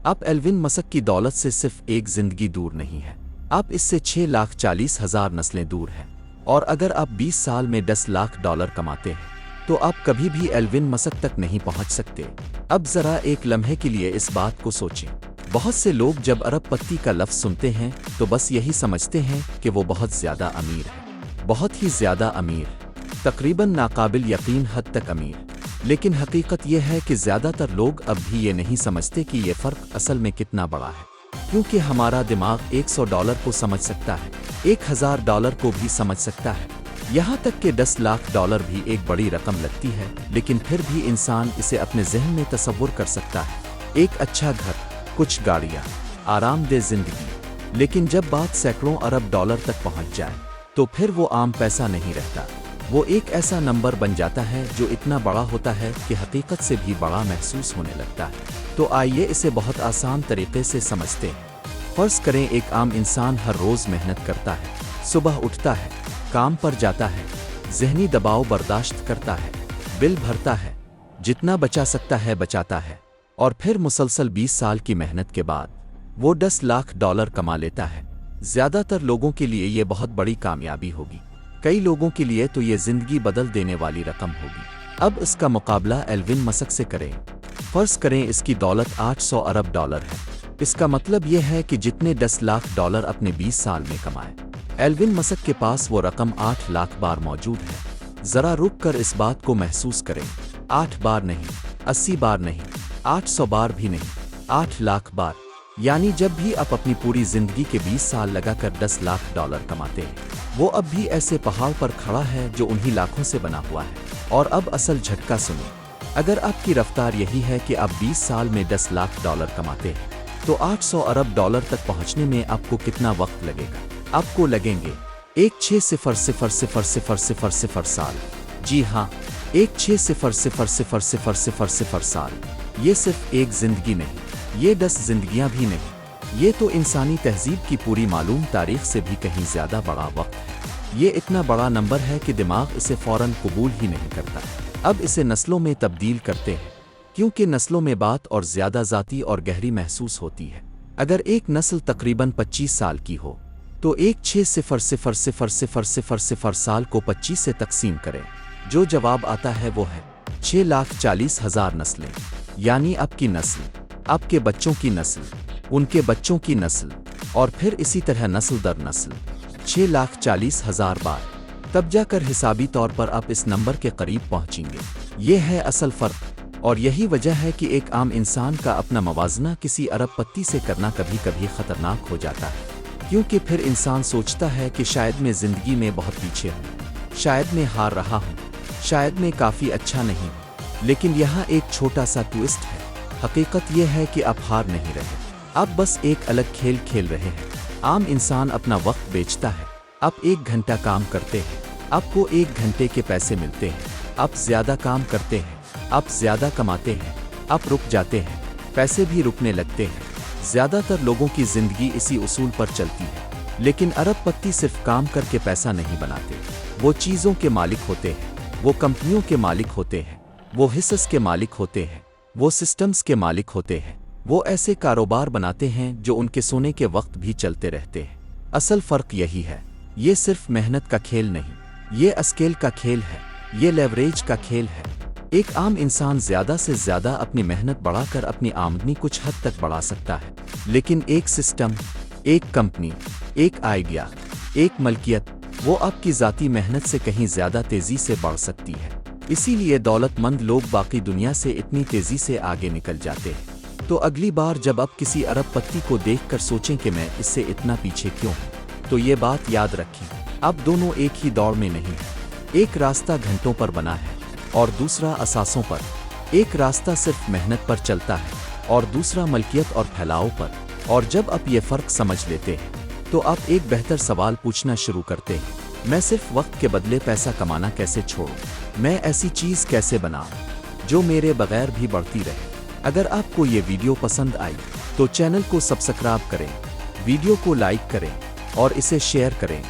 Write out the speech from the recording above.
आप Alvin Musk की दौलत से सिर्फ एक जिंदगी दूर नहीं है, आप इससे 6,40,000 नस्लें दूर हैं। और अगर आप 20 साल में $10 लाख कमाते हैं तो आप कभी भी एल्विन मस्क तक नहीं पहुंच सकते। अब जरा एक लम्हे के लिए इस बात को सोचें। बहुत से लोग जब अरबपति का लफ्ज़ सुनते हैं तो बस यही समझते हैं कि वो बहुत ज़्यादा अमीर है, बहुत ही ज़्यादा अमीर, तकरीबन नाकाबिल यकीन हद तक अमीर। लेकिन हकीकत यह है कि ज़्यादातर लोग अब भी ये नहीं समझते कि ये फ़र्क असल में कितना बड़ा है, क्योंकि हमारा दिमाग $100 को समझ सकता है, $1000 को भी समझ सकता है, यहाँ तक कि $10 लाख भी एक बड़ी रकम लगती है, लेकिन फिर भी इंसान इसे अपने जहन में तसव्वुर कर सकता है। एक अच्छा घर, कुछ गाड़ियाँ, आरामदेह जिंदगी। लेकिन जब बात सैकड़ों अरब डॉलर तक पहुँच जाए तो फिर वो आम पैसा नहीं रहता, वो एक ऐसा नंबर बन जाता है जो इतना बड़ा होता है कि हकीकत से भी बड़ा महसूस होने लगता है। तो आइए इसे बहुत आसान तरीके से समझते हैं। फर्ज करें एक आम इंसान हर रोज़ मेहनत करता है, सुबह उठता है, काम पर जाता है, ज़हनी दबाव बर्दाश्त करता है, बिल भरता है, जितना बचा सकता है बचाता है, और फिर मुसलसल 20 साल की मेहनत के बाद वो $10 लाख कमा लेता है। ज़्यादातर लोगों के लिए ये बहुत बड़ी कामयाबी होगी, कई लोगों के लिए तो ये ज़िंदगी बदल देने वाली रकम होगी। अब इसका मुकाबला एल्विन मस्क से करें। फर्ज करें इसकी दौलत $800 अरब है। इसका मतलब यह है कि जितने $10 लाख अपने 20 साल में कमाए, एल्विन मस्क के पास वो रकम 8 लाख बार मौजूद है। ज़रा रुक कर इस बात को महसूस करें। 8 बार नहीं, 80 बार नहीं, 800 बार भी नहीं, 8 लाख बार। यानी जब भी आप अपनी पूरी जिंदगी के 20 साल लगाकर $10 लाख कमाते हैं, वो अब भी ऐसे पहाड़ पर खड़ा है जो उन्हीं लाखों से बना हुआ है। और अब असल झटका सुनिए, अगर आपकी रफ्तार यही है कि आप 20 साल में $10 लाख कमाते हैं तो $800 अरब तक पहुंचने में आपको कितना वक्त लगेगा? आपको लगेंगे 16,000,000 साल। जी हाँ, 16,000,000 साल। ये सिर्फ एक जिंदगी नहीं, ये 10 जिंदगियां भी नहीं, ये तो इंसानी तहजीब की पूरी मालूम तारीख से भी कहीं ज़्यादा बड़ा वक्त है। ये इतना बड़ा नंबर है कि दिमाग इसे फ़ौरन कबूल ही नहीं करता। अब इसे नस्लों में तब्दील करते हैं, क्योंकि नस्लों में बात और ज़्यादा ज़ाती और गहरी महसूस होती है। अगर एक नस्ल तकरीबन 25 साल की हो तो 1,6,000,000 साल को 25 से तकसीम करें, जो जवाब आता है वो है 6,40,000 नस्लें। यानी आपकी नस्ल, आपके बच्चों की नस्ल, उनके बच्चों की नस्ल, और फिर इसी तरह नस्ल दर नस्ल 6,40,000 बार। तब जाकर हिसाबी तौर पर आप इस नंबर के करीब पहुंचेंगे। ये है असल फ़र्क, और यही वजह है कि एक आम इंसान का अपना मवाजना किसी अरबपति से करना कभी कभी ख़तरनाक हो जाता है, क्योंकि फिर इंसान सोचता है कि शायद मैं ज़िंदगी में बहुत पीछे हूँ, शायद मैं हार रहा हूँ, शायद मैं काफ़ी अच्छा नहीं हूँ। लेकिन यहाँ एक छोटा सा ट्विस्ट है। हकीकत यह है कि आप हार नहीं रहे, आप बस एक अलग खेल खेल रहे हैं। आम इंसान अपना वक्त बेचता है। आप 1 घंटा काम करते हैं, आपको 1 घंटे के पैसे मिलते हैं। आप ज़्यादा काम करते हैं, आप ज़्यादा कमाते हैं, आप रुक जाते हैं, पैसे भी रुकने लगते हैं। ज़्यादातर लोगों की ज़िंदगी इसी उसूल पर चलती है। लेकिन अरबपति सिर्फ काम करके पैसा नहीं बनाते, वो चीज़ों के मालिक होते हैं, वो कंपनियों के मालिक होते हैं, वो हिस्स के मालिक होते हैं, वो सिस्टम्स के मालिक होते हैं, वो ऐसे कारोबार बनाते हैं जो उनके सोने के वक्त भी चलते रहते हैं। असल फ़र्क यही है, ये सिर्फ मेहनत का खेल नहीं, ये स्केल का खेल है, ये लेवरेज का खेल है। एक आम इंसान ज़्यादा से ज़्यादा अपनी मेहनत बढ़ाकर अपनी आमदनी कुछ हद तक बढ़ा सकता है, लेकिन एक सिस्टम, एक कंपनी, एक आइडिया, एक मलकियत, वो आपकी ज़ाती मेहनत से कहीं ज़्यादा तेज़ी से बढ़ सकती है। इसीलिए दौलतमंद लोग बाकी दुनिया से इतनी तेज़ी से आगे निकल जाते हैं। तो अगली बार जब आप किसी अरबपति को देखकर सोचें कि मैं इससे इतना पीछे क्यों हूँ, तो ये बात याद रखें, आप दोनों एक ही दौड़ में नहीं हैं। एक रास्ता घंटों पर बना है और दूसरा असासों पर। एक रास्ता सिर्फ मेहनत पर चलता है और दूसरा मलकियत और फैलाव पर। और जब आप ये फ़र्क समझ लेते हैं तो आप एक बेहतर सवाल पूछना शुरू करते हैं, मैं सिर्फ वक्त के बदले पैसा कमाना कैसे छोड़ूं? मैं ऐसी चीज़ कैसे बनाऊं जो मेरे बगैर भी बढ़ती रहे? अगर आपको ये वीडियो पसंद आई तो चैनल को सब्सक्राइब करें, वीडियो को लाइक करें और इसे शेयर करें।